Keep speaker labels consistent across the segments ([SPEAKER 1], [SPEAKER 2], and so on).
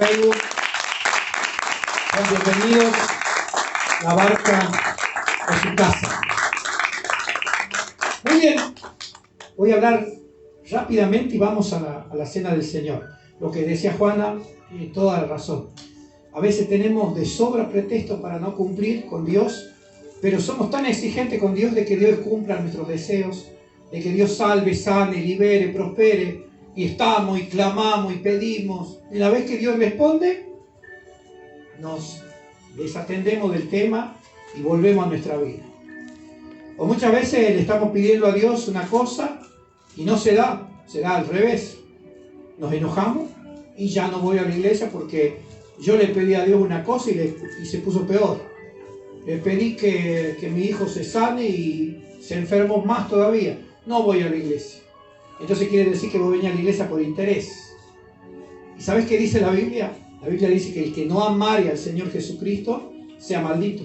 [SPEAKER 1] Facebook. Sean bienvenidos. La barca de su casa. Muy bien. Voy a hablar rápidamente y vamos a la cena del Señor. Lo que decía Juana, toda la razón. A veces tenemos de sobra pretextos para no cumplir con Dios, pero somos tan exigentes con Dios de que Dios cumpla nuestros deseos, de que Dios salve, sane, libere, prospere, y estamos y clamamos y pedimos. Y la vez que Dios responde, nos desatendemos del tema y volvemos a nuestra vida. O muchas veces le estamos pidiendo a Dios una cosa y no se da al revés. Nos enojamos y ya no voy a la iglesia porque yo le pedí a Dios una cosa y se puso peor. Le pedí que mi hijo se sane y se enfermó más todavía. No voy a la iglesia. Entonces quiere decir que vos venís a la iglesia por interés. ¿Y sabes qué dice la Biblia? La Biblia dice que el que no amare al Señor Jesucristo sea maldito.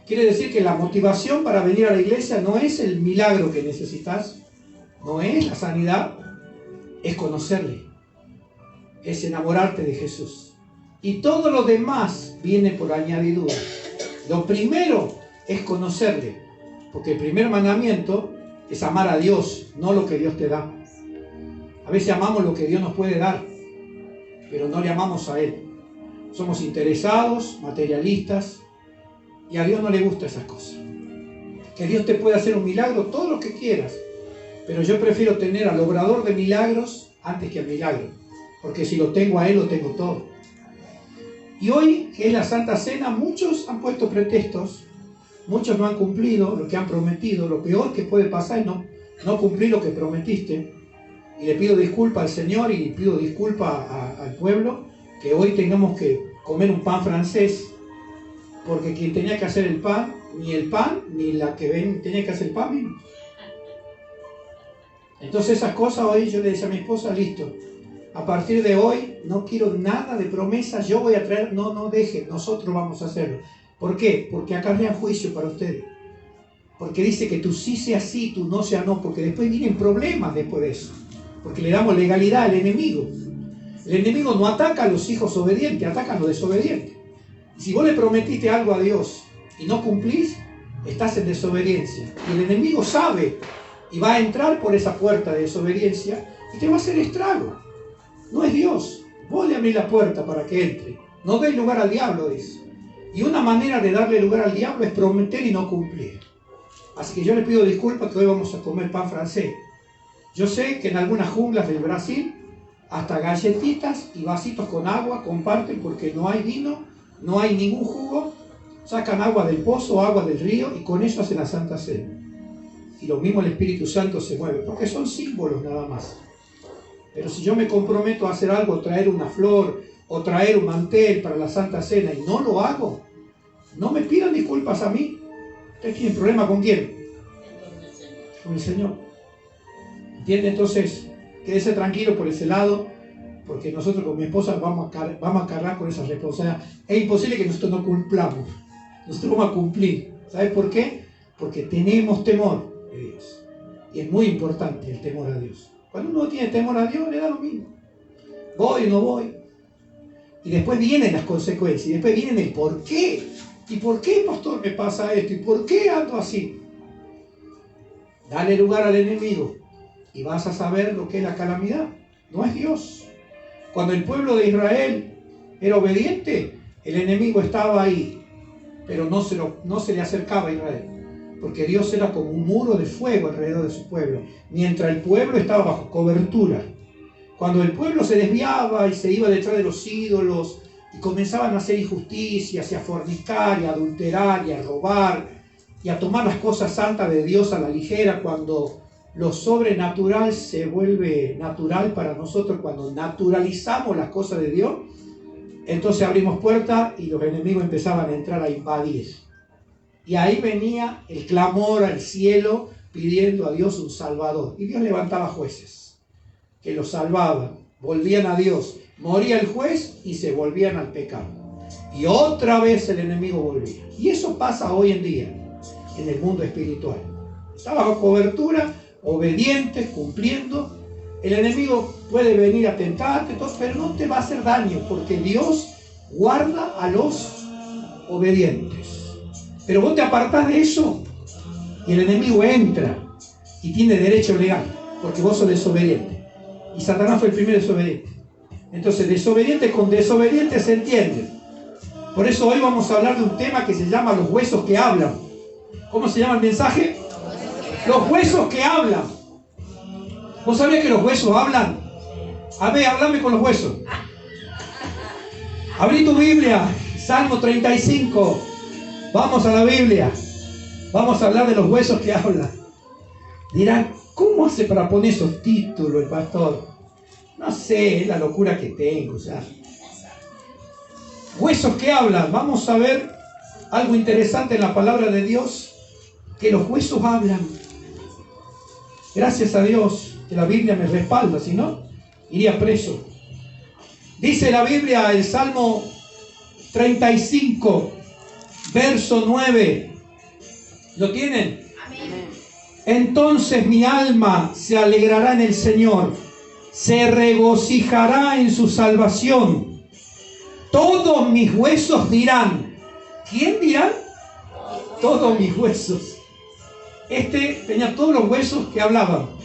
[SPEAKER 1] Quiere decir que la motivación para venir a la iglesia no es el milagro que necesitas, no es la sanidad, es conocerle, es enamorarte de Jesús. Y todo lo demás viene por añadidura. Lo primero es conocerle, porque el primer mandamiento es amar a Dios, no lo que Dios te da. A veces amamos lo que Dios nos puede dar, pero no le amamos a Él. Somos interesados, materialistas, y a Dios no le gustan esas cosas. Que Dios te pueda hacer un milagro, todo lo que quieras, pero yo prefiero tener al obrador de milagros antes que al milagro, porque si lo tengo a Él, lo tengo todo. Y hoy, que es la Santa Cena, muchos han puesto pretextos, muchos no han cumplido lo que han prometido. Lo peor que puede pasar es no cumplir lo que prometiste. Y le pido disculpas al Señor y le pido disculpas al pueblo, que hoy tengamos que comer un pan francés, porque quien tenía que hacer el pan, ni la que tenía que hacer el pan vino. Entonces esas cosas hoy yo le decía a mi esposa, listo, a partir de hoy no quiero nada de promesas, yo voy a traer, no dejen, nosotros vamos a hacerlo. ¿Por qué? Porque acá no hay juicio para ustedes. Porque dice que tu sí sea sí, tu no sea no, porque después vienen problemas después de eso. Porque le damos legalidad al enemigo. El enemigo no ataca a los hijos obedientes, ataca a los desobedientes. Si vos le prometiste algo a Dios y no cumplís, estás en desobediencia. Y el enemigo sabe y va a entrar por esa puerta de desobediencia y te va a hacer estrago. No es Dios. Vos le abrís la puerta para que entre. No des lugar al diablo, dice. Y una manera de darle lugar al diablo es prometer y no cumplir. Así que yo le pido disculpas que hoy vamos a comer pan francés. Yo sé que en algunas junglas del Brasil hasta galletitas y vasitos con agua comparten porque no hay vino, no hay ningún jugo, sacan agua del pozo, agua del río y con eso hacen la Santa Cena. Y lo mismo el Espíritu Santo se mueve, porque son símbolos nada más. Pero si yo me comprometo a hacer algo, traer una flor o traer un mantel para la Santa Cena y no lo hago, no me pidan disculpas a mí. ¿Ustedes tienen problema con quién? Con el Señor. ¿Entiende? Entonces, quédese tranquilo por ese lado, porque nosotros con mi esposa vamos a cargar con esa responsabilidad. Es imposible que nosotros no cumplamos. Nosotros vamos a cumplir. ¿Sabes por qué? Porque tenemos temor de Dios. Y es muy importante el temor a Dios. Cuando uno tiene temor a Dios, le da lo mismo. Voy o no voy. Y después vienen las consecuencias. Y después vienen el por qué. ¿Y por qué, pastor, me pasa esto? ¿Y por qué ando así? Dale lugar al enemigo. Y vas a saber lo que es la calamidad. No es Dios. Cuando el pueblo de Israel era obediente, el enemigo estaba ahí, pero no se le acercaba a Israel, porque Dios era como un muro de fuego alrededor de su pueblo, mientras el pueblo estaba bajo cobertura. Cuando el pueblo se desviaba y se iba detrás de los ídolos y comenzaban a hacer injusticias y a fornicar y a adulterar y a robar y a tomar las cosas santas de Dios a la ligera, cuando lo sobrenatural se vuelve natural para nosotros, cuando naturalizamos las cosas de Dios, entonces abrimos puertas y los enemigos empezaban a entrar a invadir. Y ahí venía el clamor al cielo pidiendo a Dios un salvador. Y Dios levantaba jueces que los salvaban, volvían a Dios, moría el juez y se volvían al pecado. Y otra vez el enemigo volvía. Y eso pasa hoy en día en el mundo espiritual. Está bajo cobertura, obedientes, cumpliendo, El enemigo puede venir a tentarte, pero no te va a hacer daño, porque Dios guarda a los obedientes. Pero vos te apartás de eso y el enemigo entra y tiene derecho legal, porque vos sos desobediente. Y Satanás fue el primer desobediente. Entonces, desobediente con desobediente se entiende. Por eso hoy vamos a hablar de un tema que se llama los huesos que hablan. ¿Cómo se llama el mensaje? Los huesos que hablan. ¿Vos sabías que los huesos hablan? A ver, háblame con los huesos. Abrí tu Biblia, Salmo 35. Vamos a la Biblia. Vamos a hablar de los huesos que hablan. Dirán, ¿cómo hace para poner esos títulos el pastor? No sé, es la locura que tengo ya. Huesos que hablan. Vamos a ver algo interesante en la palabra de Dios, que los huesos hablan. Gracias a Dios que la Biblia me respalda, si no, iría preso. Dice la Biblia, el Salmo 35, verso 9. ¿Lo tienen? Amén. Entonces mi alma se alegrará en el Señor, se regocijará en su salvación. Todos mis huesos dirán. ¿Quién dirán? Todos mis huesos. Este tenía todos los huesos que hablaban.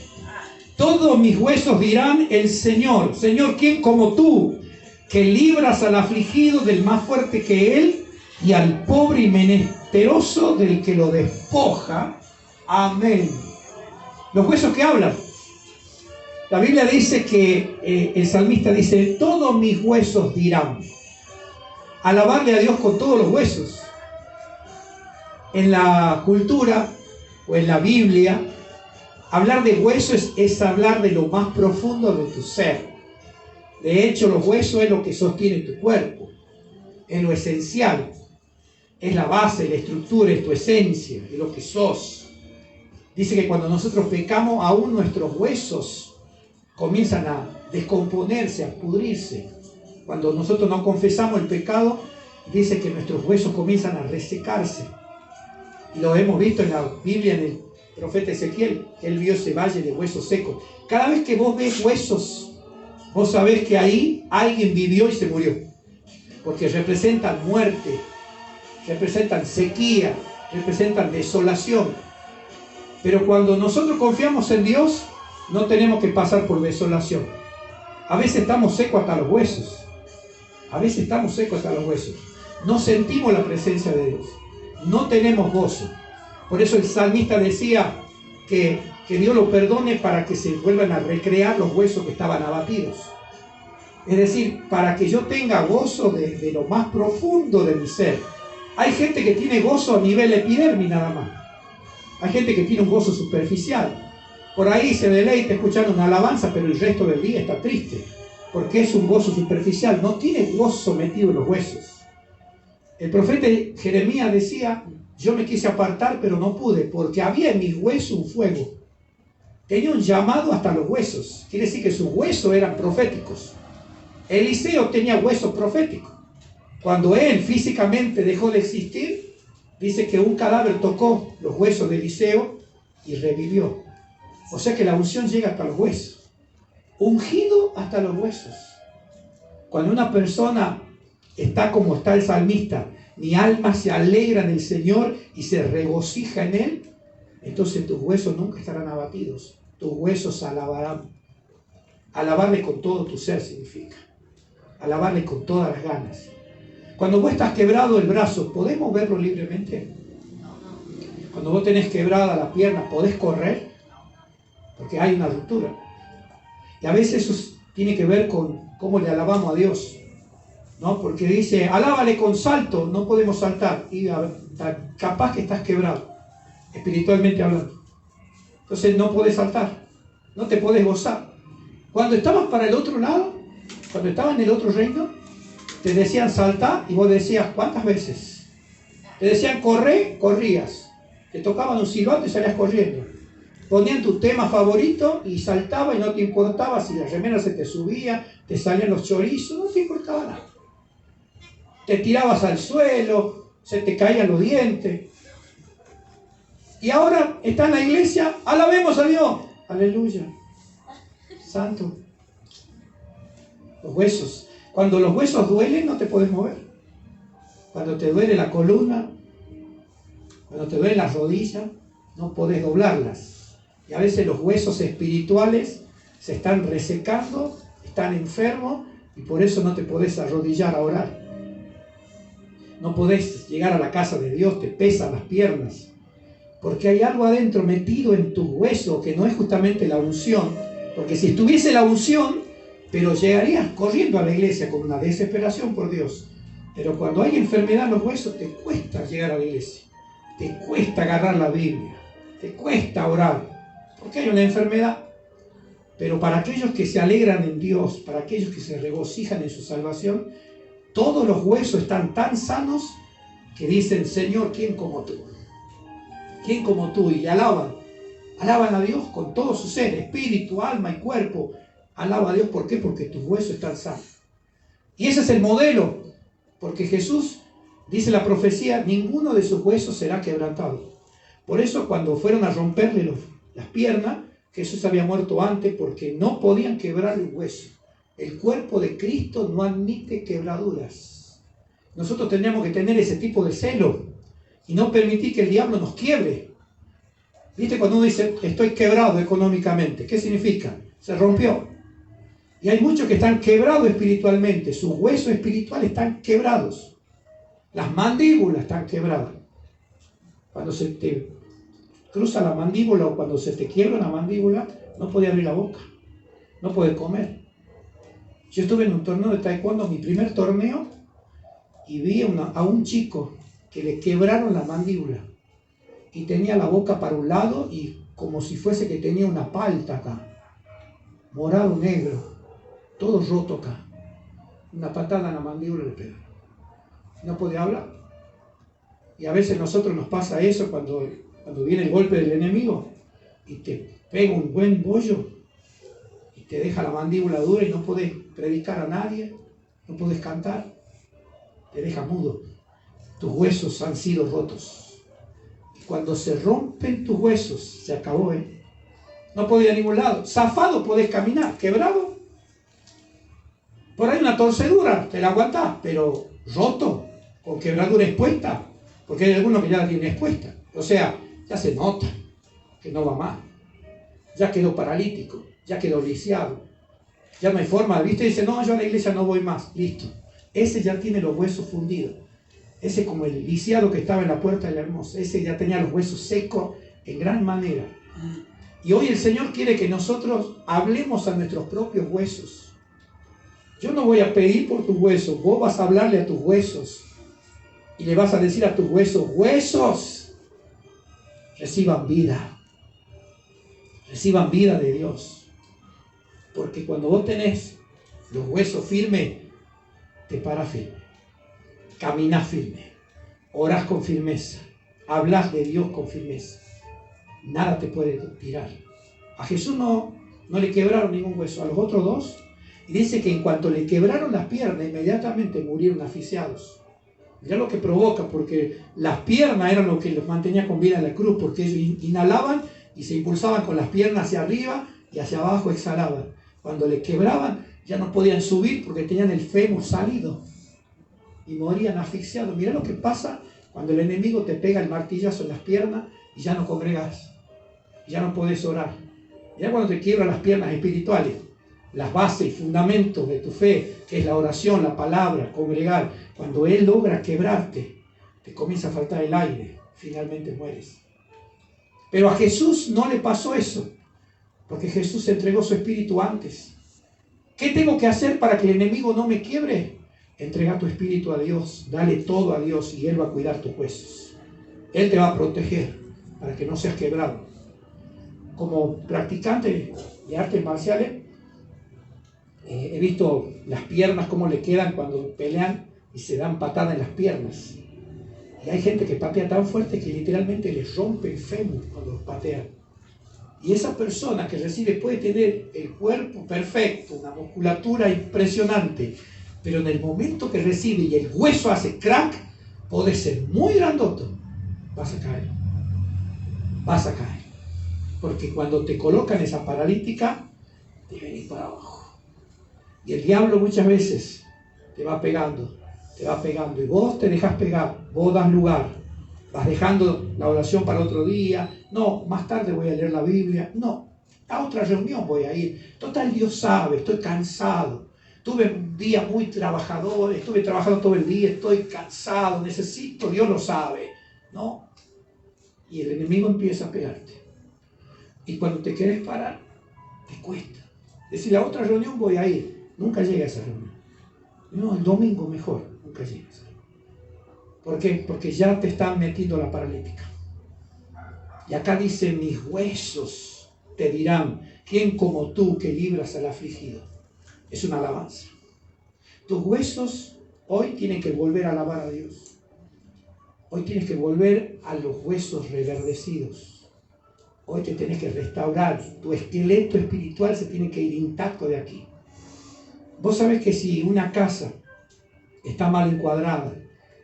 [SPEAKER 1] Todos mis huesos dirán el Señor. Señor, ¿quién como tú, que libras al afligido del más fuerte que él y al pobre y menesteroso del que lo despoja? Amén. Los huesos que hablan. La Biblia dice que el salmista dice, todos mis huesos dirán. Alabarle a Dios con todos los huesos. En la cultura o en la Biblia, hablar de huesos es hablar de lo más profundo de tu ser. De hecho, los huesos es lo que sostiene tu cuerpo. Es lo esencial. Es la base, la estructura, es tu esencia, es lo que sos. Dice que cuando nosotros pecamos, aún nuestros huesos comienzan a descomponerse, a pudrirse. Cuando nosotros no confesamos el pecado, dice que nuestros huesos comienzan a resecarse. Y lo hemos visto en la Biblia, en el profeta Ezequiel, que él vio ese valle de huesos secos. Cada vez que vos ves huesos, vos sabés que ahí alguien vivió y se murió. Porque representan muerte, representan sequía, representan desolación. Pero cuando nosotros confiamos en Dios, no tenemos que pasar por desolación. A veces estamos secos hasta los huesos. A veces estamos secos hasta los huesos. No sentimos la presencia de Dios. No tenemos gozo. Por eso el salmista decía que Dios lo perdone para que se vuelvan a recrear los huesos que estaban abatidos. Es decir, para que yo tenga gozo de lo más profundo de mi ser. Hay gente que tiene gozo a nivel epidermis nada más. Hay gente que tiene un gozo superficial. Por ahí se deleita escuchando una alabanza, pero el resto del día está triste. Porque es un gozo superficial. No tiene gozo metido en los huesos. El profeta Jeremías decía, yo me quise apartar, pero no pude, porque había en mis huesos un fuego. Tenía un llamado hasta los huesos. Quiere decir que sus huesos eran proféticos. Eliseo tenía huesos proféticos. Cuando él físicamente dejó de existir, dice que un cadáver tocó los huesos de Eliseo y revivió. O sea que la unción llega hasta los huesos. Ungido hasta los huesos. Cuando una persona está como está el salmista, mi alma se alegra en el Señor y se regocija en Él, entonces tus huesos nunca estarán abatidos. Tus huesos alabarán. Alabarle con todo tu ser significa. Alabarle con todas las ganas. Cuando vos estás quebrado el brazo, ¿podés moverlo libremente? Cuando vos tenés quebrada la pierna, ¿podés correr? Porque hay una ruptura. Y a veces eso tiene que ver con cómo le alabamos a Dios. ¿No? Porque dice, alábale con salto, no podemos saltar. Y capaz que estás quebrado, espiritualmente hablando. Entonces no podés saltar, no te podés gozar. Cuando estabas para el otro lado, cuando estabas en el otro reino, te decían saltar y vos decías, ¿cuántas veces? Te decían correr, corrías. Te tocaban un silbato y salías corriendo. Ponían tu tema favorito y saltaba y no te importaba si la remera se te subía, te salían los chorizos, no te importaba nada. Te tirabas al suelo, se te caían los dientes. Y ahora está en la iglesia, alabemos a Dios. Aleluya. Santo. Los huesos. Cuando los huesos duelen, no te puedes mover. Cuando te duele la columna, cuando te duelen las rodillas, no podés doblarlas. Y a veces los huesos espirituales se están resecando, están enfermos, y por eso no te podés arrodillar a orar. No podés llegar a la casa de Dios, te pesan las piernas. Porque hay algo adentro metido en tus huesos que no es justamente la unción. Porque si estuviese la unción, pero llegarías corriendo a la iglesia con una desesperación por Dios. Pero cuando hay enfermedad en los huesos, te cuesta llegar a la iglesia. Te cuesta agarrar la Biblia. Te cuesta orar. Porque hay una enfermedad. Pero para aquellos que se alegran en Dios, para aquellos que se regocijan en su salvación, todos los huesos están tan sanos que dicen, Señor, ¿quién como tú? ¿Quién como tú? Y alaban a Dios con todo su ser, espíritu, alma y cuerpo. Alaba a Dios, ¿por qué? Porque tus huesos están sanos. Y ese es el modelo, porque Jesús, dice la profecía, ninguno de sus huesos será quebrantado. Por eso cuando fueron a romperle las piernas, Jesús había muerto antes porque no podían quebrarle un hueso. El cuerpo de Cristo no admite quebraduras. Nosotros tendríamos que tener ese tipo de celo y no permitir que el diablo nos quiebre. ¿Viste cuando uno dice, estoy quebrado económicamente? ¿Qué significa? Se rompió. Y hay muchos que están quebrados espiritualmente. Sus huesos espirituales están quebrados. Las mandíbulas están quebradas. Cuando se te cruza la mandíbula o cuando se te quiebra la mandíbula, no puedes abrir la boca. No puedes comer. Yo estuve en un torneo de taekwondo, mi primer torneo, y vi a un chico que le quebraron la mandíbula. Y tenía la boca para un lado y como si fuese que tenía una palta acá. Morado, negro. Todo roto acá. Una patada en la mandíbula le pegó. No podía hablar. Y a veces a nosotros nos pasa eso cuando viene el golpe del enemigo y te pega un buen bollo y te deja la mandíbula dura y no podés predicar a nadie, no podés cantar, te deja mudo. Tus huesos han sido rotos. Y cuando se rompen tus huesos, se acabó, ¿eh? No podés ir a ningún lado. Zafado podés caminar, quebrado. Por ahí una torcedura, te la aguantás, pero roto, con quebradura expuesta, porque hay algunos que ya la tienen expuesta. O sea, ya se nota que no va más. Ya quedó paralítico, ya quedó lisiado. Ya no hay forma, ¿viste? Dice, no, yo a la iglesia no voy más. Listo. Ese ya tiene los huesos fundidos. Ese como el lisiado que estaba en la puerta de la hermosa. Ese ya tenía los huesos secos en gran manera. Y hoy el Señor quiere que nosotros hablemos a nuestros propios huesos. Yo no voy a pedir por tus huesos. Vos vas a hablarle a tus huesos. Y le vas a decir a tus huesos, huesos, reciban vida. Reciban vida de Dios. Porque cuando vos tenés los huesos firmes, te paras firme. Caminás firme. Orás con firmeza. Hablas de Dios con firmeza. Nada te puede tirar. A Jesús no le quebraron ningún hueso. A los otros dos. Y dice que en cuanto le quebraron las piernas, inmediatamente murieron asfixiados. Mirá lo que provoca, porque las piernas eran lo que los mantenía con vida en la cruz, porque ellos inhalaban y se impulsaban con las piernas hacia arriba y hacia abajo exhalaban. Cuando le quebraban, ya no podían subir porque tenían el fémur salido y morían asfixiados. Mirá lo que pasa cuando el enemigo te pega el martillazo en las piernas y ya no congregas, ya no podés orar. Mirá cuando te quiebran las piernas espirituales, las bases y fundamentos de tu fe, que es la oración, la palabra, congregar. Cuando Él logra quebrarte, te comienza a faltar el aire, finalmente mueres. Pero a Jesús no le pasó eso, porque Jesús entregó su espíritu antes. ¿Qué tengo que hacer para que el enemigo no me quiebre? Entrega tu espíritu a Dios, dale todo a Dios y Él va a cuidar tus huesos. Él te va a proteger para que no seas quebrado. Como practicante de artes marciales, he visto las piernas cómo le quedan cuando pelean y se dan patadas en las piernas. Y hay gente que patea tan fuerte que literalmente les rompe el fémur cuando los patean. Y esa persona que recibe puede tener el cuerpo perfecto, una musculatura impresionante, pero en el momento que recibe y el hueso hace crack, puede ser muy grandoto, vas a caer. Vas a caer. Porque cuando te colocan esa paralítica, y venís para abajo. Y el diablo muchas veces te va pegando, y vos te dejás pegar, vos das lugar, vas dejando la oración para otro día, no, más tarde voy a leer la Biblia, no, a otra reunión voy a ir, total Dios sabe, estoy cansado, tuve un día muy trabajador, estuve trabajando todo el día, estoy cansado, necesito, Dios lo sabe, ¿no? Y el enemigo empieza a pegarte. Y cuando te querés parar, te cuesta. Decir, a otra reunión voy a ir, nunca llega a esa reunión. No, el domingo mejor, nunca llega a esa reunión. ¿Por qué? Porque ya te están metiendo la paralítica. Y acá dice, mis huesos te dirán, ¿quién como tú que libras al afligido? Es una alabanza. Tus huesos hoy tienen que volver a alabar a Dios. Hoy tienes que volver a los huesos reverdecidos. Hoy te tienes que restaurar. Tu esqueleto espiritual se tiene que ir intacto de aquí. Vos sabés que si una casa está mal encuadrada,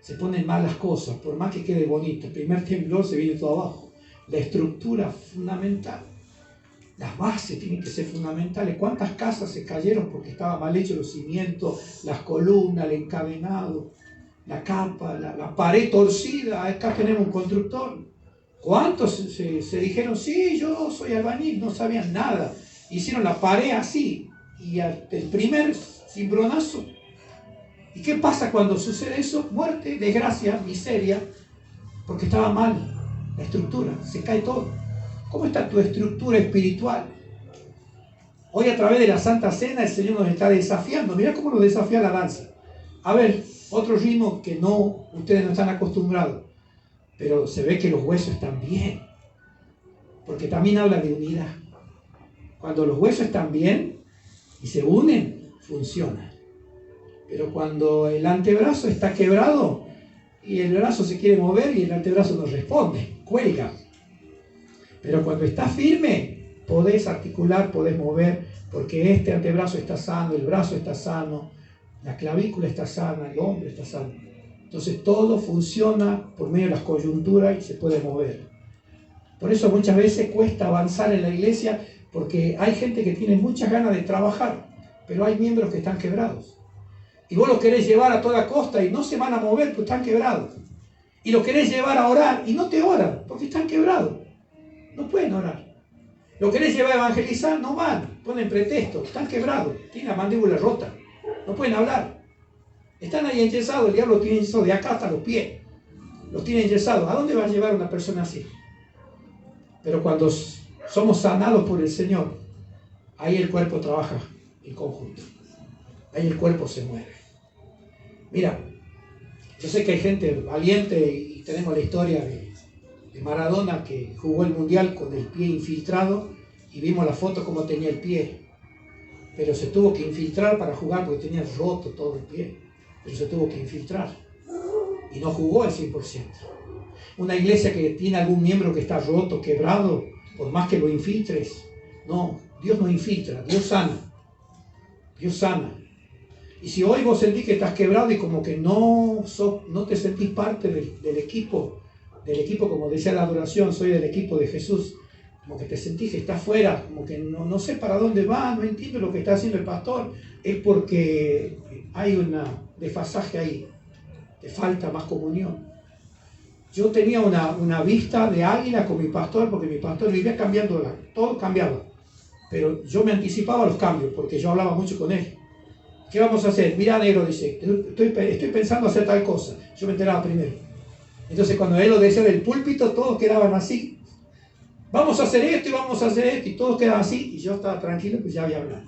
[SPEAKER 1] se ponen mal las cosas, por más que quede bonito, el primer temblor se viene todo abajo. La estructura fundamental, las bases tienen que ser fundamentales. ¿Cuántas casas se cayeron porque estaba mal hecho los cimientos, las columnas, el encadenado, la capa, la pared torcida? Acá tenemos un constructor. ¿Cuántos se dijeron, sí, yo soy albañil? No sabían nada. Hicieron la pared así. Y el primer cimbronazo. ¿Y qué pasa cuando sucede eso? Muerte, desgracia, miseria, porque estaba mal la estructura, se cae todo. ¿Cómo está tu estructura espiritual? Hoy a través de la Santa Cena el Señor nos está desafiando. Mirá cómo nos desafía la danza. A ver, otro ritmo que ustedes no están acostumbrados, pero se ve que los huesos están bien, porque también habla de unidad. Cuando los huesos están bien y se unen, funciona. Pero cuando el antebrazo está quebrado y el brazo se quiere mover y el antebrazo no responde, cuelga. Pero cuando está firme, podés articular, podés mover, porque este antebrazo está sano, el brazo está sano, la clavícula está sana, el hombro está sano. Entonces todo funciona por medio de las coyunturas y se puede mover. Por eso muchas veces cuesta avanzar en la iglesia, porque hay gente que tiene muchas ganas de trabajar, pero hay miembros que están quebrados. Y vos los querés llevar a toda costa y no se van a mover porque están quebrados. Y los querés llevar a orar y no te oran porque están quebrados. No pueden orar. Los querés llevar a evangelizar, no van, ponen pretexto, están quebrados, tienen la mandíbula rota, no pueden hablar. Están ahí enyesados, el diablo tiene enyesado de acá hasta los pies. Los tiene enyesados. ¿A dónde va a llevar una persona así? Pero cuando somos sanados por el Señor, ahí el cuerpo trabaja en conjunto. Ahí el cuerpo se mueve. Mira, yo sé que hay gente valiente y tenemos la historia de Maradona que jugó el Mundial con el pie infiltrado y vimos la foto como tenía el pie. Pero se tuvo que infiltrar para jugar porque tenía roto todo el pie. Pero se tuvo que infiltrar y no jugó al 100%. Una iglesia que tiene algún miembro que está roto, quebrado, por más que lo infiltres, no, Dios no infiltra, Dios sana. Dios sana. Y si hoy vos sentís que estás quebrado y como que no te sentís parte del equipo como decía la adoración, soy del equipo de Jesús, como que te sentís que estás fuera, como que no sé para dónde va, no entiendo lo que está haciendo el pastor, es porque hay un desfasaje ahí, te falta más comunión. Yo tenía una vista de águila con mi pastor, porque mi pastor vivía cambiando, todo cambiaba, pero yo me anticipaba a los cambios, porque yo hablaba mucho con él. ¿Qué vamos a hacer? Mira, negro, dice, estoy pensando hacer tal cosa. Yo me enteraba primero. Entonces cuando él lo decía del púlpito, todos quedaban así. Vamos a hacer esto y vamos a hacer esto. Y todos quedaban así. Y yo estaba tranquilo, pues ya había hablado.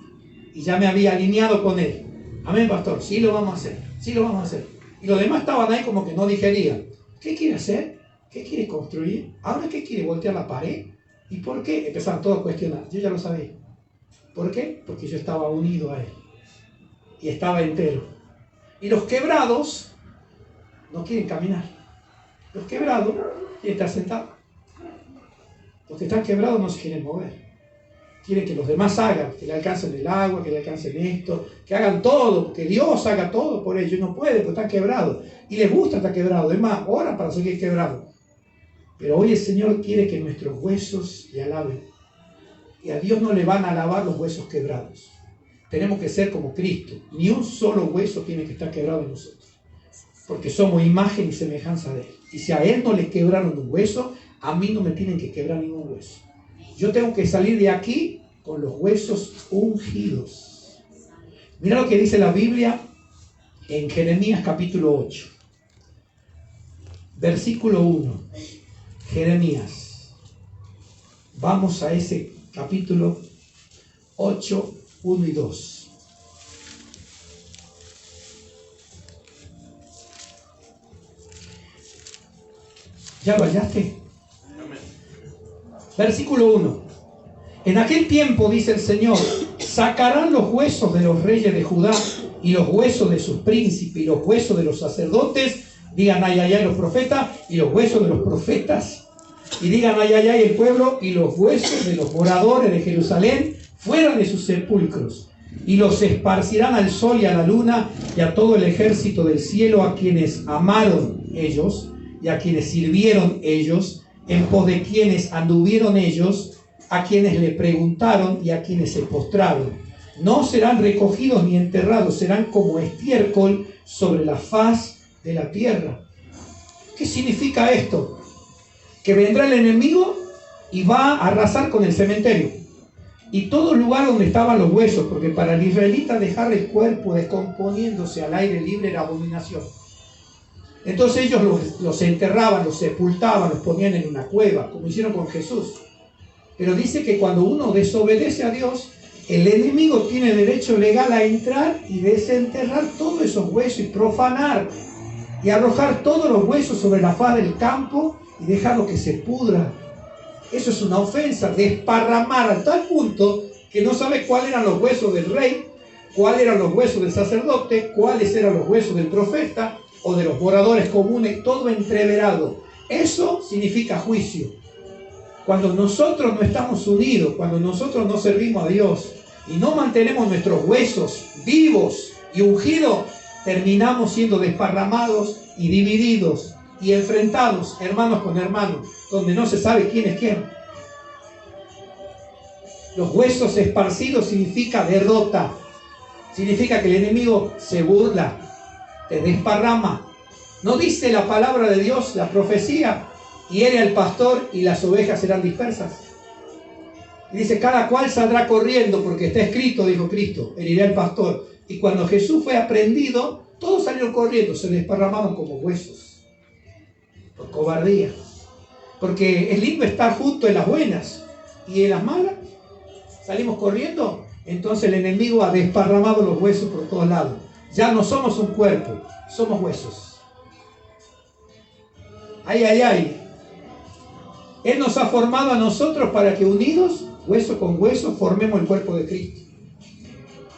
[SPEAKER 1] Y ya me había alineado con él. Amén, pastor, sí lo vamos a hacer. Sí lo vamos a hacer. Y los demás estaban ahí como que no digerían. ¿Qué quiere hacer? ¿Qué quiere construir? ¿Ahora qué quiere? ¿Voltear la pared? ¿Y por qué? Empezaron todos a cuestionar. Yo ya lo sabía. ¿Por qué? Porque yo estaba unido a él. Y estaba entero. Y los quebrados no quieren caminar. Los quebrados quieren estar sentados. Los que están quebrados no se quieren mover. Quieren que los demás hagan, que le alcancen el agua, que le alcancen esto, que hagan todo, que Dios haga todo por ellos. No puede, porque están quebrados. Y les gusta estar quebrados. Es más, oran para seguir quebrados. Pero hoy el Señor quiere que nuestros huesos le alaben. Y a Dios no le van a lavar los huesos quebrados. Tenemos que ser como Cristo. Ni un solo hueso tiene que estar quebrado en nosotros. Porque somos imagen y semejanza de Él. Y si a Él no le quebraron un hueso, a mí no me tienen que quebrar ningún hueso. Yo tengo que salir de aquí con los huesos ungidos. Mira lo que dice la Biblia en Jeremías capítulo 8. Versículo 1. Jeremías. Vamos a ese capítulo 8, 1 y 2. ¿Ya lo hallaste? Versículo 1. En aquel tiempo, dice el Señor, sacarán los huesos de los reyes de Judá y los huesos de sus príncipes y los huesos de los sacerdotes, digan ay, ay, ay los profetas, y los huesos de los profetas, y digan ay, ay, ay el pueblo, y los huesos de los moradores de Jerusalén fuera de sus sepulcros, y los esparcirán al sol y a la luna y a todo el ejército del cielo, a quienes amaron ellos y a quienes sirvieron ellos, en pos de quienes anduvieron ellos, a quienes le preguntaron y a quienes se postraron. No serán recogidos ni enterrados, serán como estiércol sobre la faz de la tierra. ¿Qué significa esto? Que vendrá el enemigo y va a arrasar con el cementerio y todo lugar donde estaban los huesos, porque para el israelita dejar el cuerpo descomponiéndose al aire libre era abominación. Entonces ellos los enterraban, los sepultaban, los ponían en una cueva, como hicieron con Jesús. Pero dice que cuando uno desobedece a Dios, el enemigo tiene derecho legal a entrar y desenterrar todos esos huesos y profanar y arrojar todos los huesos sobre la faz del campo y dejarlo que se pudra. Eso es una ofensa, desparramar a tal punto que no sabe cuáles eran los huesos del rey, cuáles eran los huesos del sacerdote, cuáles eran los huesos del profeta o de los moradores comunes, todo entreverado. Eso significa juicio. Cuando nosotros no estamos unidos, cuando nosotros no servimos a Dios y no mantenemos nuestros huesos vivos y ungidos, terminamos siendo desparramados y divididos y enfrentados, hermanos con hermanos, donde no se sabe quién es quién. Los huesos esparcidos significa derrota, significa que el enemigo se burla, te desparrama. ¿No dice la palabra de Dios, la profecía? Hiere al pastor y las ovejas serán dispersas. Y dice, cada cual saldrá corriendo, porque está escrito, dijo Cristo, heriré al pastor. Y cuando Jesús fue aprendido, todos salieron corriendo, se desparramaban como huesos, por cobardía. Porque es lindo estar junto en las buenas y en las malas salimos corriendo. Entonces el enemigo ha desparramado los huesos por todos lados. Ya no somos un cuerpo, somos huesos. Ay, ay, ay. Él nos ha formado a nosotros para que unidos, hueso con hueso, formemos el cuerpo de Cristo.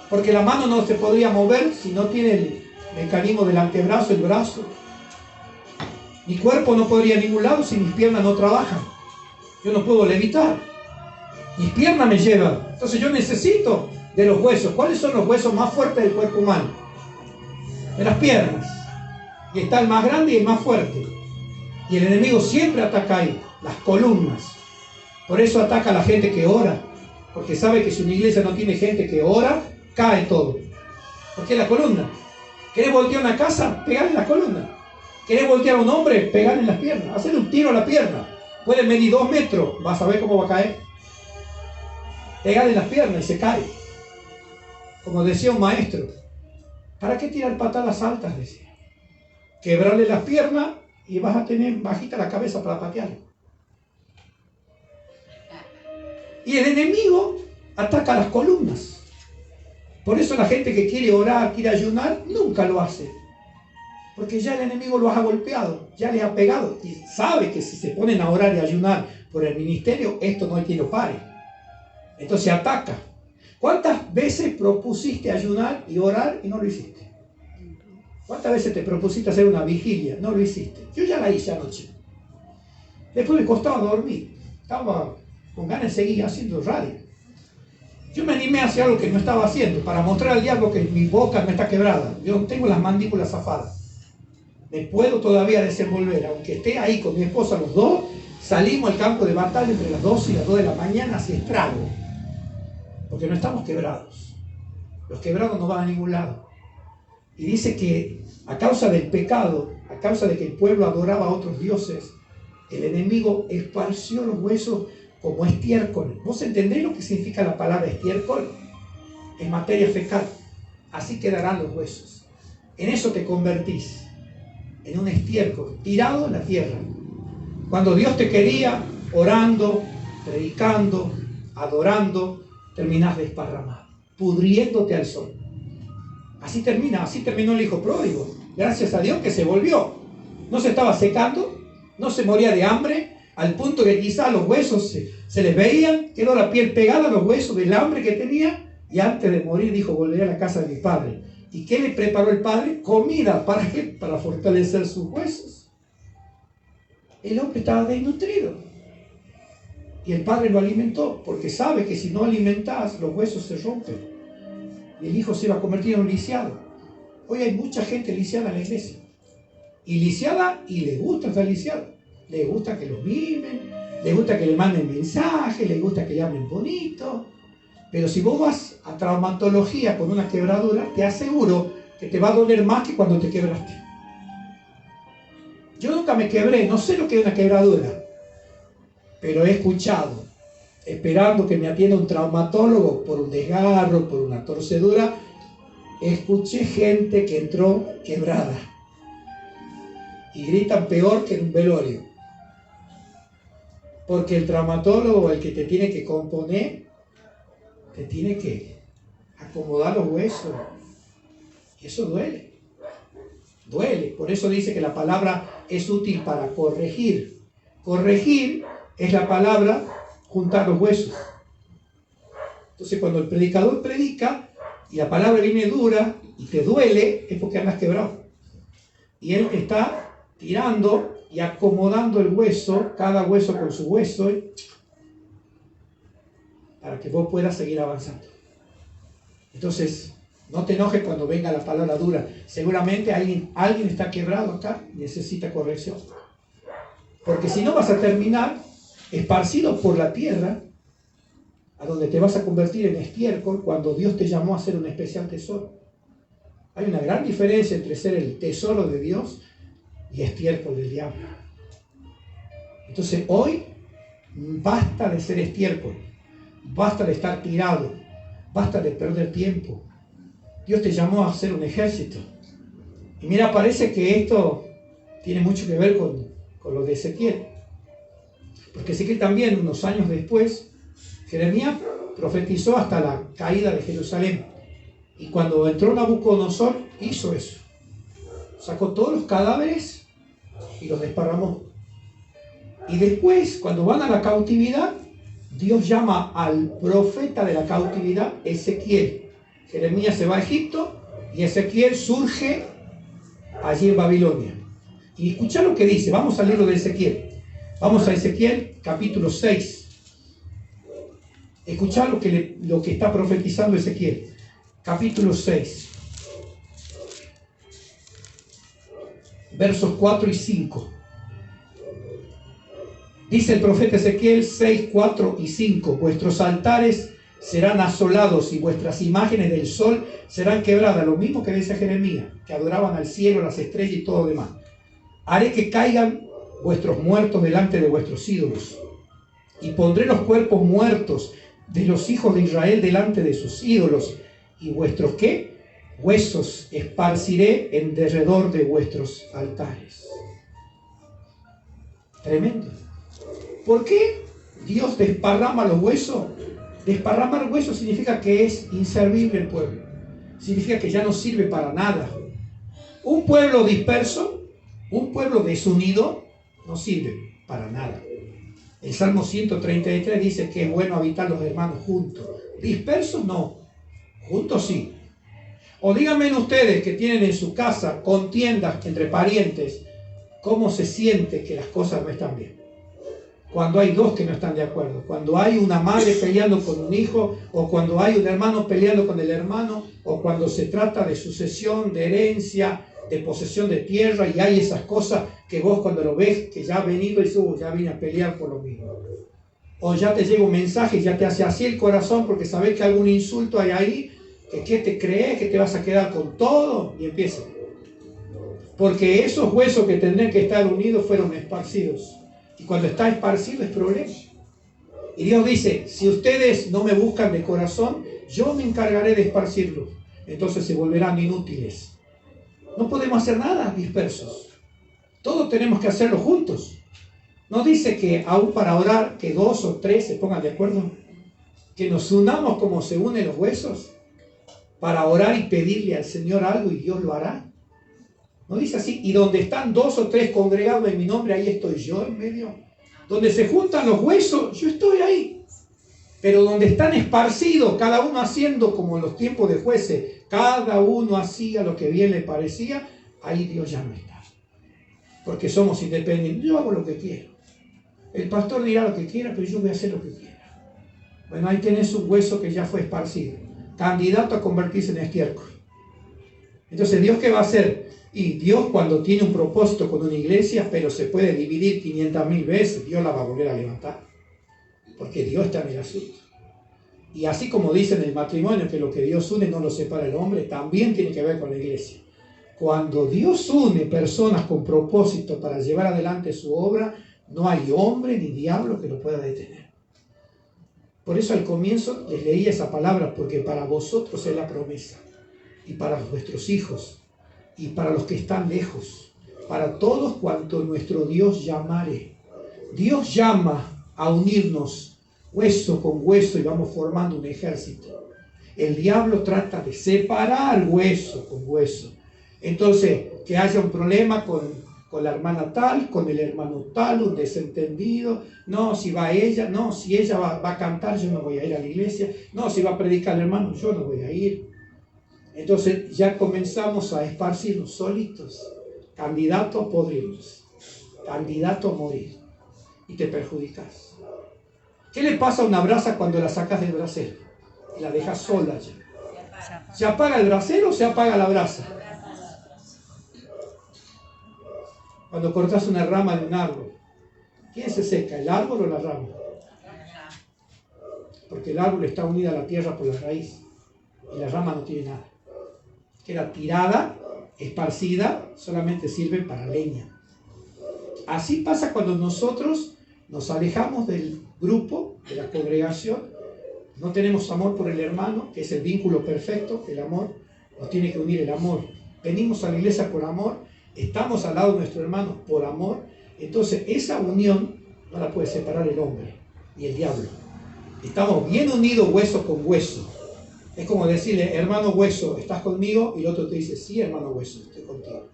[SPEAKER 1] Porque la mano no se podría mover si no tiene el mecanismo del antebrazo, el brazo. Mi cuerpo no podría ir a ningún lado si mis piernas no trabajan. Yo no puedo levitar. Mis piernas me llevan. Entonces yo necesito de los huesos. ¿Cuáles son los huesos más fuertes del cuerpo humano? De las piernas. Y está el más grande y el más fuerte. Y el enemigo siempre ataca ahí. Las columnas. Por eso ataca a la gente que ora, porque sabe que si una iglesia no tiene gente que ora, cae todo. Porque es la columna. ¿Querés voltear una casa? Pegale en la columna. ¿Querés voltear a un hombre? Pegale en las piernas. Hacerle un tiro a la pierna. Puede medir 2 metros, vas a ver cómo va a caer. Pegale en las piernas y se cae. Como decía un maestro, ¿para qué tirar patadas altas? Decía. Quebrarle las piernas y vas a tener bajita la cabeza para patearlo. Y el enemigo ataca las columnas. Por eso la gente que quiere orar, quiere ayunar, nunca lo hace. Porque ya el enemigo los ha golpeado, ya les ha pegado. Y sabe que si se ponen a orar y ayunar por el ministerio, esto no hay quien lo pare. Entonces ataca. ¿Cuántas veces propusiste ayunar y orar y no lo hiciste? ¿Cuántas veces te propusiste hacer una vigilia? No lo hiciste. Yo ya la hice anoche. Después me costaba dormir. Estaba con ganas de seguir haciendo radio. Yo me animé a hacer algo que no estaba haciendo, para mostrar al diablo que mi boca no está quebrada. Yo tengo las mandíbulas zafadas. Me puedo todavía desenvolver, aunque esté ahí con mi esposa los dos, salimos al campo de batalla entre las 12 y las 2 de la mañana, así estrago. porque no estamos quebrados. Los quebrados no van a ningún lado. Y dice que a causa del pecado, a causa de que el pueblo adoraba a otros dioses, el enemigo esparció los huesos como estiércol. ¿Vos entendés lo que significa la palabra estiércol? En materia fecal. Así quedarán los huesos. En eso te convertís, en un estiércol, tirado en la tierra. Cuando Dios te quería, orando, predicando, adorando, terminás desparramado, pudriéndote al sol. Así terminó el hijo pródigo. Gracias a Dios que se volvió. No se estaba secando, no se moría de hambre, al punto que quizás los huesos se les veían, quedó la piel pegada a los huesos del hambre que tenía, y antes de morir dijo: volveré a la casa de mi padre. ¿Y qué le preparó el padre? Comida. ¿Para qué? Para fortalecer sus huesos. El hombre estaba desnutrido. Y el padre lo alimentó, porque sabe que si no alimentás, los huesos se rompen. Y el hijo se iba a convertir en un lisiado. Hoy hay mucha gente lisiada en la iglesia. Y lisiada, y le gusta estar lisiada. Le gusta que los mimen, le gusta que le manden mensajes, le gusta que le hablen bonito. Pero si vos vas a traumatología con una quebradura, te aseguro que te va a doler más que cuando te quebraste. Yo nunca me quebré, no sé lo que es una quebradura, pero he escuchado, esperando que me atienda un traumatólogo por un desgarro, por una torcedura, escuché gente que entró quebrada y gritan peor que en un velorio, porque el traumatólogo, el que te tiene que componer, te tiene que acomodar los huesos, y eso duele, por eso dice que la palabra es útil para corregir. Corregir es la palabra juntar los huesos. Entonces cuando el predicador predica y la palabra viene dura y te duele, es porque andas quebrado. Y él está tirando y acomodando el hueso, cada hueso con su hueso, para que vos puedas seguir avanzando. Entonces, no te enojes cuando venga la palabra dura. Seguramente alguien está quebrado acá y necesita corrección. Porque si no, vas a terminar esparcido por la tierra, a donde te vas a convertir en estiércol cuando Dios te llamó a ser un especial tesoro. Hay una gran diferencia entre ser el tesoro de Dios y estiércol del diablo. Entonces hoy basta de ser estiércol, basta de estar tirado, basta de perder tiempo. Dios te llamó a ser un ejército. Y mira, parece que esto tiene mucho que ver con lo de Ezequiel. Porque Ezequiel también, unos años después, Jeremías profetizó hasta la caída de Jerusalén. Y cuando entró Nabucodonosor, hizo eso. Sacó todos los cadáveres y los desparramó. Y después, cuando van a la cautividad, Dios llama al profeta de la cautividad, Ezequiel. Jeremías se va a Egipto y Ezequiel surge allí en Babilonia. Y escucha lo que dice. Vamos al libro de Ezequiel. Vamos a Ezequiel capítulo 6. Escuchá lo que está profetizando Ezequiel. Capítulo 6. Versos 4 y 5. Dice el profeta Ezequiel 6, 4 y 5. Vuestros altares serán asolados y vuestras imágenes del sol serán quebradas. Lo mismo que dice Jeremías, que adoraban al cielo, las estrellas y todo lo demás. Haré que caigan vuestros muertos delante de vuestros ídolos. Y pondré los cuerpos muertos de los hijos de Israel delante de sus ídolos. ¿Y vuestros qué? Huesos esparciré en derredor de vuestros altares. Tremendo. ¿Por qué Dios desparrama los huesos? Desparramar huesos significa que es inservible el pueblo. Significa que ya no sirve para nada. Un pueblo disperso, un pueblo desunido, no sirve para nada. El Salmo 133 dice que es bueno habitar los hermanos juntos. Dispersos no, juntos sí. O díganme ustedes que tienen en su casa contiendas entre parientes, ¿cómo se siente que las cosas no están bien? Cuando hay dos que no están de acuerdo, cuando hay una madre peleando con un hijo, o cuando hay un hermano peleando con el hermano, o cuando se trata de sucesión, de herencia, de posesión de tierra, y hay esas cosas que vos cuando lo ves, que ya ha venido y ya vine a pelear por lo mismo. O ya te llega un mensaje y ya te hace así el corazón porque sabes que algún insulto hay ahí, que ¿qué te crees? ¿Que te vas a quedar con todo? Y empieza. Porque esos huesos que tendrían que estar unidos fueron esparcidos. Y cuando está esparcido es problema. Y Dios dice, si ustedes no me buscan de corazón, yo me encargaré de esparcirlos. Entonces se volverán inútiles. No podemos hacer nada dispersos. Todos tenemos que hacerlo juntos. ¿No dice que aún para orar, que 2 o 3 se pongan de acuerdo? Que nos unamos como se unen los huesos para orar y pedirle al Señor algo y Dios lo hará. ¿No dice así? Y donde están 2 o 3 congregados en mi nombre, ahí estoy yo en medio. Donde se juntan los huesos, yo estoy ahí. Pero donde están esparcidos, cada uno haciendo como en los tiempos de jueces, cada uno hacía lo que bien le parecía, ahí Dios ya no está. Porque somos independientes. Yo hago lo que quiero. El pastor dirá lo que quiera, pero yo voy a hacer lo que quiera. Bueno, ahí tenés un hueso que ya fue esparcido, candidato a convertirse en estiércol. Entonces, ¿Dios qué va a hacer? Y Dios, cuando tiene un propósito con una iglesia, pero se puede dividir 500.000 veces, Dios la va a volver a levantar. Porque Dios está en el asunto. Y así como dice en el matrimonio que lo que Dios une no lo separa el hombre, también tiene que ver con la iglesia. Cuando Dios une personas con propósito para llevar adelante su obra, no hay hombre ni diablo que lo pueda detener. Por eso al comienzo les leí esa palabra, porque para vosotros es la promesa, y para vuestros hijos, y para los que están lejos, para todos cuanto nuestro Dios llamare. Dios llama a unirnos hueso con hueso y vamos formando un ejército. El diablo trata de separar hueso con hueso. Entonces, que haya un problema con la hermana tal, con el hermano tal, un desentendido. No, si va ella, no, si ella va a cantar, yo no voy a ir a la iglesia. No, si va a predicar el hermano, yo no voy a ir. Entonces ya comenzamos a esparcirnos solitos, candidato a podrirnos, candidato a morir, y te perjudicas. ¿Qué le pasa a una brasa cuando la sacas del brasero y la dejas sola ya? ¿Se apaga el brasero o se apaga la brasa? Cuando cortas una rama de un árbol, ¿quién se seca, el árbol o la rama? Porque el árbol está unido a la tierra por la raíz y la rama no tiene nada. Queda tirada, esparcida, solamente sirve para leña. Así pasa cuando nosotros nos alejamos del grupo, de la congregación, no tenemos amor por el hermano, que es el vínculo perfecto, el amor, nos tiene que unir el amor. Venimos a la iglesia por amor, estamos al lado de nuestro hermano por amor, entonces esa unión no la puede separar el hombre y el diablo. Estamos bien unidos hueso con hueso. Es como decirle, hermano hueso, ¿estás conmigo? Y el otro te dice, sí, hermano hueso, estoy contigo.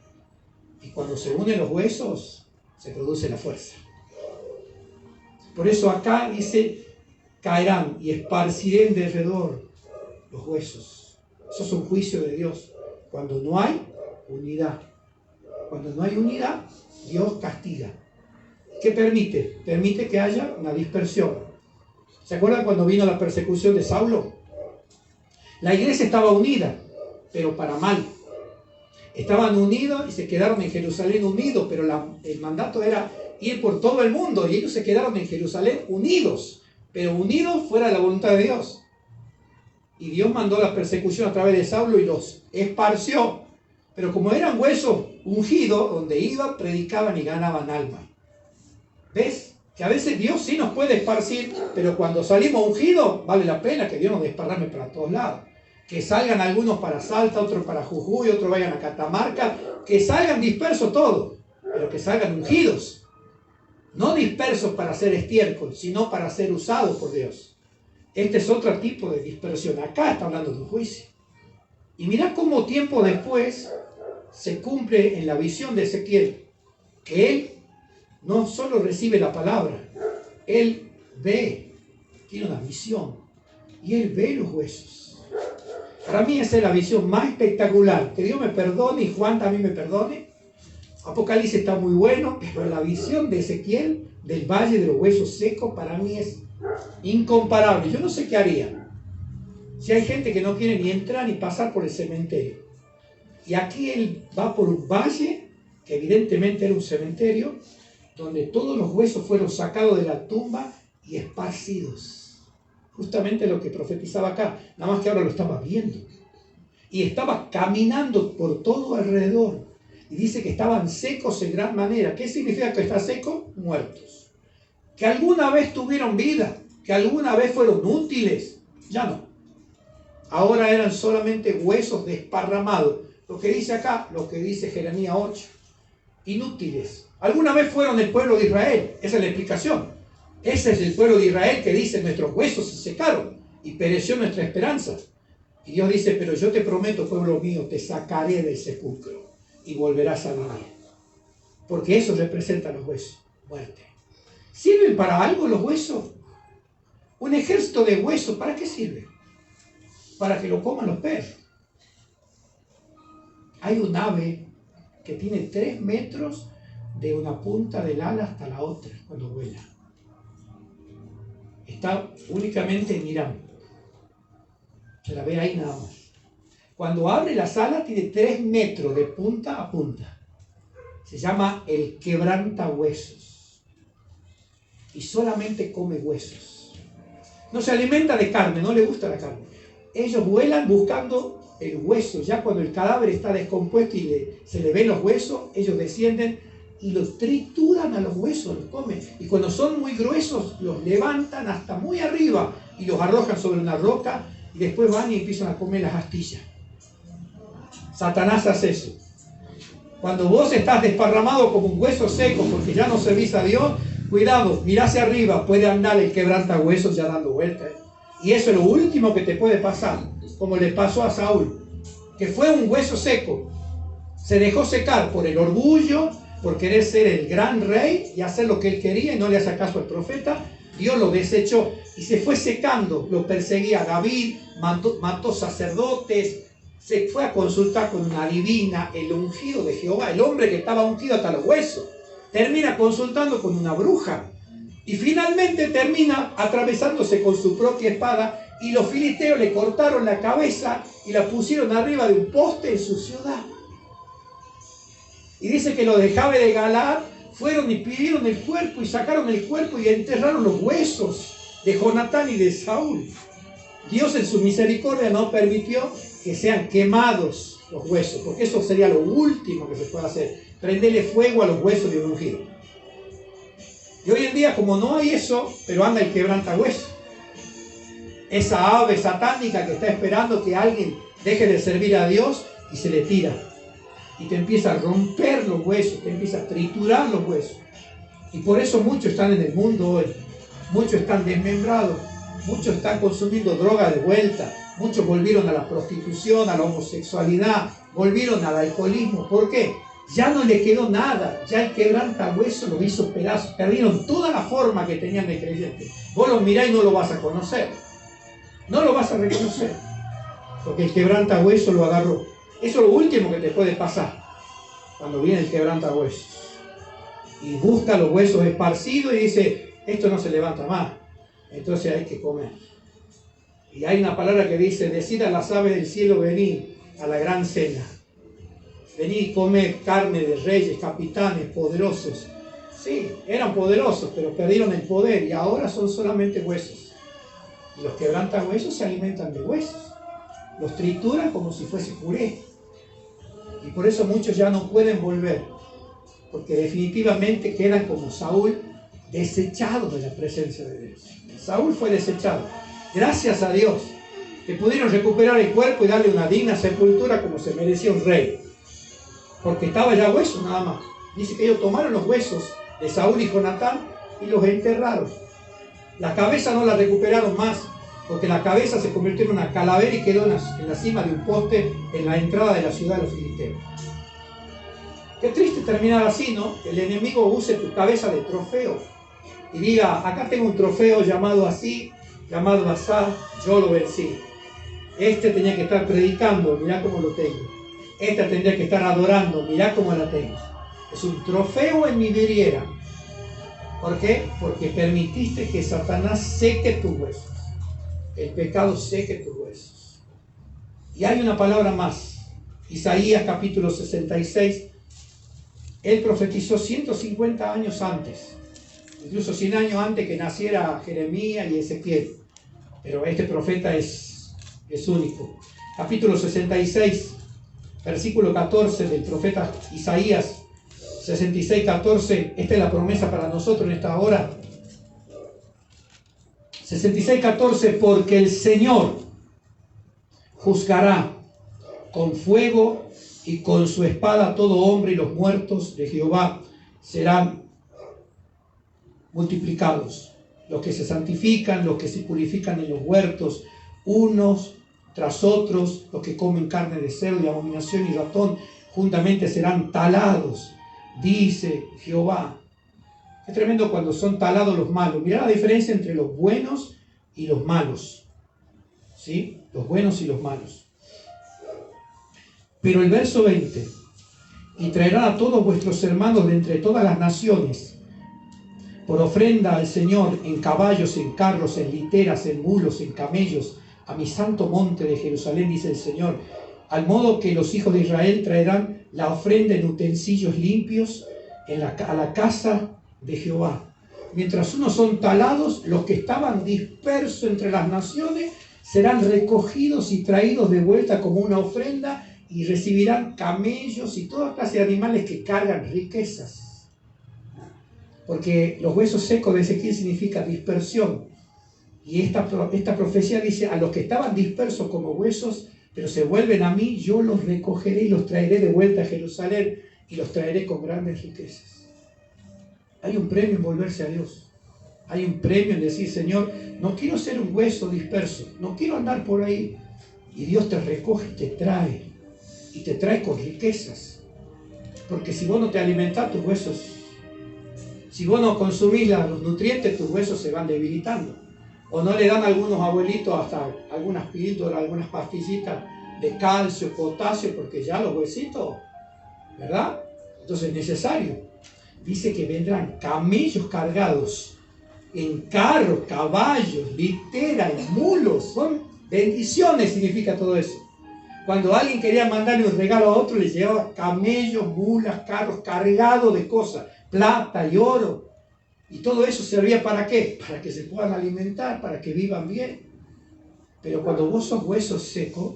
[SPEAKER 1] Y cuando se unen los huesos, se produce la fuerza. Por eso acá dice, caerán y esparciré en derredor los huesos. Eso es un juicio de Dios. Cuando no hay unidad. Cuando no hay unidad, Dios castiga. ¿Qué permite? Permite que haya una dispersión. ¿Se acuerdan cuando vino la persecución de Saulo? La iglesia estaba unida, pero para mal. Estaban unidos y se quedaron en Jerusalén unidos, pero el mandato era ir por todo el mundo y ellos se quedaron en Jerusalén unidos, pero unidos fuera de la voluntad de Dios. Y Dios mandó la persecución a través de Saulo y los esparció. Pero como eran huesos ungidos, donde iban, predicaban y ganaban alma. ¿Ves? Que a veces Dios sí nos puede esparcir, pero cuando salimos ungidos, vale la pena que Dios nos desparrame para todos lados. Que salgan algunos para Salta, otros para Jujuy, otros vayan a Catamarca, que salgan dispersos todos, pero que salgan ungidos. No dispersos para ser estiércol, sino para ser usados por Dios. Este es otro tipo de dispersión. Acá está hablando de un juicio. Y mirá cómo tiempo después se cumple en la visión de Ezequiel, que él no solo recibe la palabra, él ve, tiene una visión, y él ve los huesos. Para mí esa es la visión más espectacular. Que Dios me perdone y Juan también me perdone. Apocalipsis está muy bueno, pero la visión de Ezequiel del valle de los huesos secos para mí es incomparable. Yo no sé qué haría si hay gente que no quiere ni entrar ni pasar por el cementerio. Y aquí él va por un valle, que evidentemente era un cementerio, donde todos los huesos fueron sacados de la tumba y esparcidos. Justamente lo que profetizaba acá, nada más que ahora lo estaba viendo. Y estaba caminando por todo alrededor. Y dice que estaban secos en gran manera. ¿Qué significa que está seco? Muertos. Que alguna vez tuvieron vida, que alguna vez fueron útiles, ya no. Ahora eran solamente huesos desparramados. Lo que dice acá, lo que dice Jeremías 8. Inútiles. Alguna vez fueron el pueblo de Israel. Esa es la explicación. Ese es el pueblo de Israel que dice: nuestros huesos se secaron y pereció nuestra esperanza. Y Dios dice: pero yo te prometo, pueblo mío, te sacaré del sepulcro y volverás a vivir. Porque eso representa los huesos, muerte. ¿Sirven para algo los huesos? Un ejército de huesos, ¿para qué sirve? Para que lo coman los perros. Hay un ave que tiene 3 metros de una punta del ala hasta la otra cuando vuela. Está únicamente en Irán. Se la ve ahí nada más. Cuando abre las alas tiene 3 metros de punta a punta. Se llama el quebrantahuesos. Y solamente come huesos. No se alimenta de carne, no le gusta la carne. Ellos vuelan buscando el hueso. Ya cuando el cadáver está descompuesto y se le ven los huesos, ellos descienden y los trituran a los huesos, los comen. Y cuando son muy gruesos, los levantan hasta muy arriba y los arrojan sobre una roca y después van y empiezan a comer las astillas. Satanás hace eso. Cuando vos estás desparramado como un hueso seco porque ya no servís a Dios, cuidado, mirá hacia arriba, puede andar el quebrantahuesos ya dando vueltas. Y eso es lo último que te puede pasar, como le pasó a Saúl, que fue un hueso seco. Se dejó secar por el orgullo, por querer ser el gran rey y hacer lo que él quería y no le hace caso al profeta. Dios lo desechó y se fue secando. Lo perseguía David, mató sacerdotes, se fue a consultar con una adivina, el ungido de Jehová, el hombre que estaba ungido hasta los huesos. Termina consultando con una bruja y finalmente termina atravesándose con su propia espada, y los filisteos le cortaron la cabeza y la pusieron arriba de un poste en su ciudad. Y dice que los de Jabe de Galaad fueron y pidieron el cuerpo y sacaron el cuerpo y enterraron los huesos de Jonatán y de Saúl. Dios en su misericordia no permitió que sean quemados los huesos, porque eso sería lo último que se puede hacer, prenderle fuego a los huesos de un ungido. Y hoy en día, como no hay eso, pero anda el quebrantahuesos, esa ave satánica que está esperando que alguien deje de servir a Dios y se le tira. Y te empieza a romper los huesos, te empieza a triturar los huesos. Y por eso muchos están en el mundo hoy. Muchos están desmembrados. Muchos están consumiendo droga de vuelta. Muchos volvieron a la prostitución, a la homosexualidad. Volvieron al alcoholismo. ¿Por qué? Ya no le quedó nada. Ya el quebrantahuesos lo hizo pedazos. Perdieron toda la forma que tenían de creyente. Vos lo mirás y no lo vas a conocer. No lo vas a reconocer. Porque el quebrantahuesos lo agarró. Eso es lo último que te puede pasar cuando viene el quebrantahuesos. Y busca los huesos esparcidos y dice: esto no se levanta más, entonces hay que comer. Y hay una palabra que dice: decid a las aves del cielo, venid a la gran cena. Venid y comed carne de reyes, capitanes, poderosos. Sí, eran poderosos, pero perdieron el poder y ahora son solamente huesos. Y los quebrantahuesos se alimentan de huesos. Los trituran como si fuese puré. Y por eso muchos ya no pueden volver, porque definitivamente quedan como Saúl, desechados de la presencia de Dios. Saúl fue desechado. Gracias a Dios que pudieron recuperar el cuerpo y darle una digna sepultura como se merecía un rey, porque estaba ya hueso nada más. Dice que ellos tomaron los huesos de Saúl y Jonatán y los enterraron. La cabeza no la recuperaron más, porque la cabeza se convirtió en una calavera y quedó en la cima de un poste en la entrada de la ciudad de los filisteos. Qué triste terminar así, ¿no? Que el enemigo use tu cabeza de trofeo y diga: acá tengo un trofeo llamado así, llamado asá, yo lo vencí. Este tenía que estar predicando, mirá cómo lo tengo. Esta tendría que estar adorando, mirá cómo la tengo. Es un trofeo en mi vidriera. ¿Por qué? Porque permitiste que Satanás seque tus huesos. El pecado seque tus huesos. Y hay una palabra más. Isaías capítulo 66. Él profetizó 150 años antes. incluso 100 años antes que naciera Jeremías y Ezequiel. Pero este profeta es único. Capítulo 66, versículo 14 del profeta Isaías, 66, 14. Esta es la promesa para nosotros en esta hora. 66, 14, porque el Señor juzgará con fuego y con su espada a todo hombre, y los muertos de Jehová serán multiplicados. Los que se santifican, los que se purifican en los huertos, unos tras otros, los que comen carne de cerdo y abominación y ratón, juntamente serán talados, dice Jehová. Es tremendo cuando son talados los malos. Mirá la diferencia entre los buenos y los malos. ¿Sí? Los buenos y los malos. Pero el verso 20, y traerán a todos vuestros hermanos de entre todas las naciones, por ofrenda al Señor, en caballos, en carros, en literas, en mulos, en camellos, a mi santo monte de Jerusalén, dice el Señor, al modo que los hijos de Israel traerán la ofrenda en utensilios limpios a la casa de Jehová. Mientras unos son talados, los que estaban dispersos entre las naciones serán recogidos y traídos de vuelta como una ofrenda, y recibirán camellos y toda clase de animales que cargan riquezas. Porque los huesos secos de Ezequiel significa dispersión. Y esta profecía dice, a los que estaban dispersos como huesos, pero se vuelven a mí, yo los recogeré y los traeré de vuelta a Jerusalén, y los traeré con grandes riquezas. Hay un premio en volverse a Dios. Hay un premio en decir, Señor, no quiero ser un hueso disperso, no quiero andar por ahí. Y Dios te recoge y te trae con riquezas. Porque si vos no te alimentás, tus huesos, si vos no consumís los nutrientes, tus huesos se van debilitando. O no le dan a algunos abuelitos hasta algunas píldoras, algunas pastillitas de calcio, potasio, porque ya los huesitos, ¿verdad? Entonces es necesario. Dice que vendrán camellos cargados en carros, caballos, literas, mulos. Son bendiciones, significa todo eso. Cuando alguien quería mandarle un regalo a otro, le llevaba camellos, mulas, carros cargados de cosas, plata y oro. Y todo eso servía ¿para qué? Para que se puedan alimentar, para que vivan bien. Pero cuando vos sos huesos secos,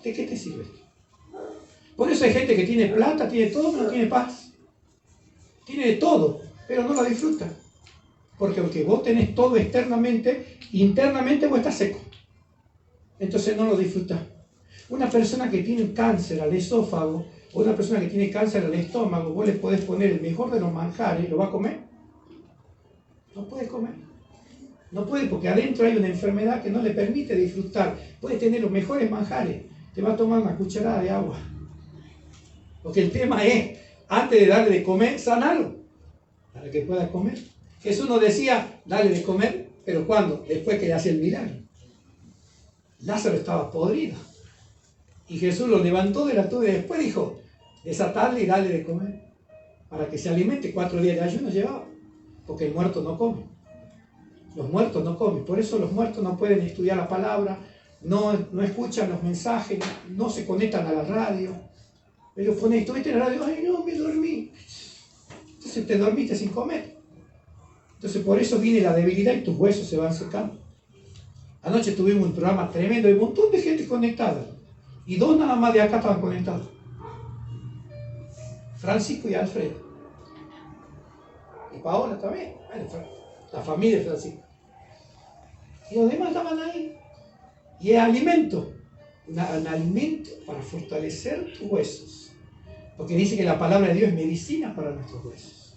[SPEAKER 1] ¿de qué te sirve? Por eso hay gente que tiene plata, tiene todo, pero no tiene paz. Tiene de todo, pero no la disfruta. Porque aunque vos tenés todo externamente, internamente vos estás seco. Entonces no lo disfrutás. Una persona que tiene cáncer al esófago, o una persona que tiene cáncer al estómago, vos le podés poner el mejor de los manjares, ¿lo va a comer? No puede comer. No puede, porque adentro hay una enfermedad que no le permite disfrutar. Puede tener los mejores manjares, te va a tomar una cucharada de agua. Porque el tema es, antes de darle de comer, sanarlo, para que pueda comer. Jesús nos decía, dale de comer, pero ¿cuándo? Después que le hacía el milagro. Lázaro estaba podrido. Y Jesús lo levantó de la tumba y después dijo, desatarle y darle de comer, para que se alimente. 4 días de ayuno llevaba, porque el muerto no come. Los muertos no comen. Por eso los muertos no pueden estudiar la palabra, no escuchan los mensajes, no se conectan a la radio. Ellos ponen, estuviste en la radio, ay no, me dormí. Entonces te dormiste sin comer. Entonces por eso viene la debilidad y tus huesos se van secando. Anoche tuvimos un programa tremendo, hay un montón de gente conectada. Y 2 nada más de acá estaban conectados. Francisco y Alfredo. Y Paola también. Bueno, la familia de Francisco. Y los demás estaban ahí. Y es alimento. Un alimento para fortalecer tus huesos. Porque dice que la palabra de Dios es medicina para nuestros huesos.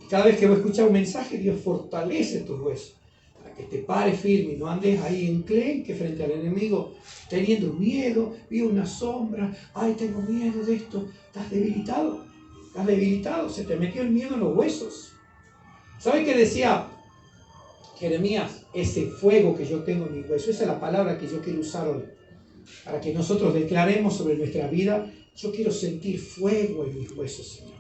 [SPEAKER 1] Y cada vez que vos escuchas un mensaje, Dios fortalece tus huesos. Para que te pares firme y no andes ahí enclenque frente al enemigo, teniendo miedo, vi una sombra, ay, tengo miedo de esto. Estás debilitado, se te metió el miedo en los huesos. ¿Sabe qué decía Jeremías? Ese fuego que yo tengo en mis huesos, esa es la palabra que yo quiero usar hoy. Para que nosotros declaremos sobre nuestra vida, yo quiero sentir fuego en mis huesos, Señor.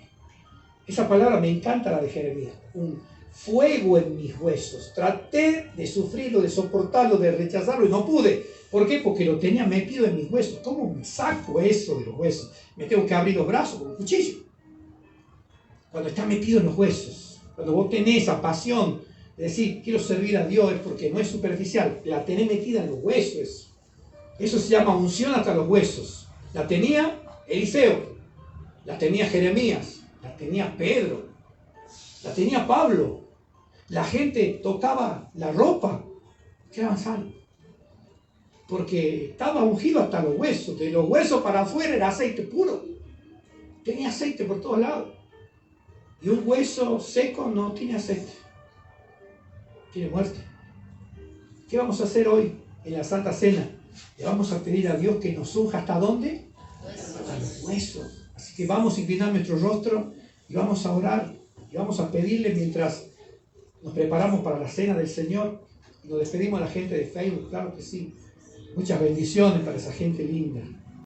[SPEAKER 1] Esa palabra me encanta, la de Jeremías. Un fuego en mis huesos. Traté de sufrirlo, de soportarlo, de rechazarlo y no pude. ¿Por qué? Porque lo tenía metido en mis huesos. ¿Cómo me saco eso de los huesos? Me tengo que abrir los brazos con un cuchillo. Cuando está metido en los huesos. Cuando vos tenés esa pasión de decir, quiero servir a Dios, es porque no es superficial, la tenés metida en los huesos. Eso se llama unción hasta los huesos. La tenía Eliseo, la tenía Jeremías, la tenía Pedro, la tenía Pablo. La gente tocaba la ropa, quedaban sanos. Porque estaba ungido hasta los huesos. De los huesos para afuera era aceite puro. Tenía aceite por todos lados. Y un hueso seco no tiene aceite. Tiene muerte. ¿Qué vamos a hacer hoy en la Santa Cena? Le vamos a pedir a Dios que nos unja ¿hasta dónde? Hasta los huesos. Así que vamos a inclinar nuestro rostro y vamos a orar y vamos a pedirle mientras nos preparamos para la Cena del Señor y nos despedimos a la gente de Facebook, claro que sí. Muchas bendiciones para esa gente linda.